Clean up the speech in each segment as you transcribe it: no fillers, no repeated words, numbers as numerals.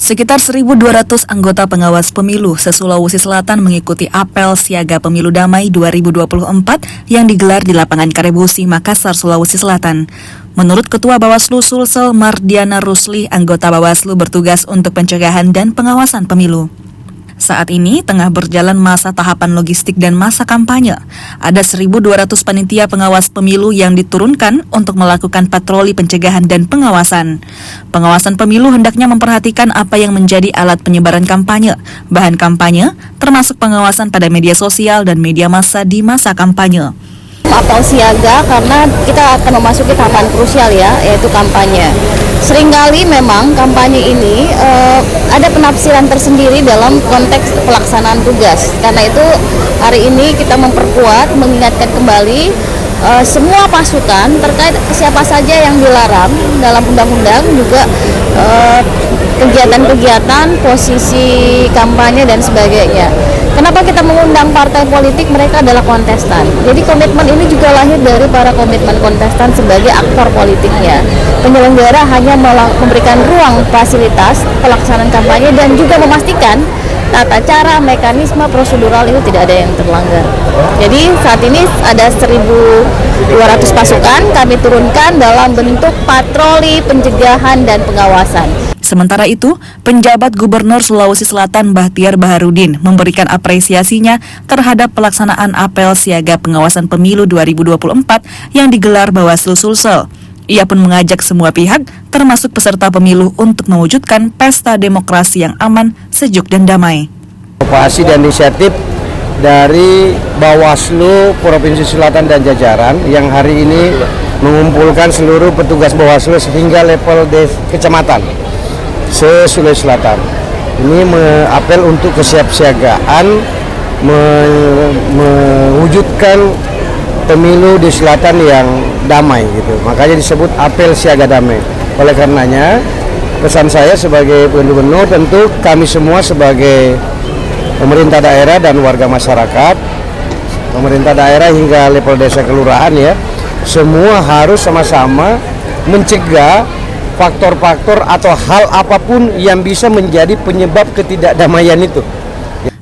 Sekitar 1.200 anggota pengawas pemilu se-Sulawesi Selatan mengikuti apel siaga pemilu damai 2024 yang digelar di lapangan Karebosi, Makassar, Sulawesi Selatan. Menurut Ketua Bawaslu Sulsel Mardiana Rusli, anggota Bawaslu bertugas untuk pencegahan dan pengawasan pemilu. Saat ini tengah berjalan masa tahapan logistik dan masa kampanye. Ada 1.200 panitia pengawas pemilu yang diturunkan untuk melakukan patroli pencegahan dan pengawasan. Pengawasan pemilu hendaknya memperhatikan apa yang menjadi alat penyebaran kampanye, bahan kampanye, termasuk pengawasan pada media sosial dan media massa di masa kampanye. Apel siaga karena kita akan memasuki tahapan krusial ya, yaitu kampanye. Seringkali memang kampanye ini ada penafsiran tersendiri dalam konteks pelaksanaan tugas. Karena itu hari ini kita memperkuat, mengingatkan kembali semua pasukan terkait siapa saja yang dilarang dalam undang-undang, juga kegiatan-kegiatan, posisi kampanye dan sebagainya. Kenapa kita mengundang partai politik? Mereka adalah kontestan. Jadi komitmen ini juga lahir dari para komitmen kontestan sebagai aktor politiknya. Penyelenggara hanya memberikan ruang fasilitas pelaksanaan kampanye dan juga memastikan tata cara, mekanisme, prosedural itu tidak ada yang terlanggar. Jadi saat ini ada 1.200 pasukan kami turunkan dalam bentuk patroli, pencegahan, dan pengawasan. Sementara itu, penjabat Gubernur Sulawesi Selatan Bahtiar Baharudin memberikan apresiasinya terhadap pelaksanaan apel siaga pengawasan pemilu 2024 yang digelar Bawaslu Sulsel. Ia pun mengajak semua pihak, termasuk peserta pemilu, untuk mewujudkan pesta demokrasi yang aman, sejuk, dan damai. Inovasi dan inisiatif dari Bawaslu Provinsi Selatan dan jajaran yang hari ini mengumpulkan seluruh petugas Bawaslu sehingga level kecamatan se-Sulawesi Selatan. Ini apel untuk kesiapsiagaan mewujudkan pemilu di selatan yang damai gitu. Makanya disebut apel siaga damai. Oleh karenanya, pesan saya sebagai gubernur, tentu kami semua sebagai pemerintah daerah dan warga masyarakat, pemerintah daerah hingga level desa kelurahan ya, semua harus sama-sama mencegah faktor-faktor atau hal apapun yang bisa menjadi penyebab ketidakdamaian itu.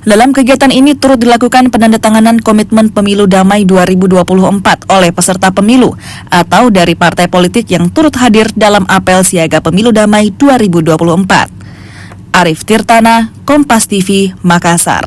Dalam kegiatan ini turut dilakukan penandatanganan komitmen pemilu damai 2024 oleh peserta pemilu atau dari partai politik yang turut hadir dalam apel siaga pemilu damai 2024. Arif Tirtana, Kompas TV, Makassar.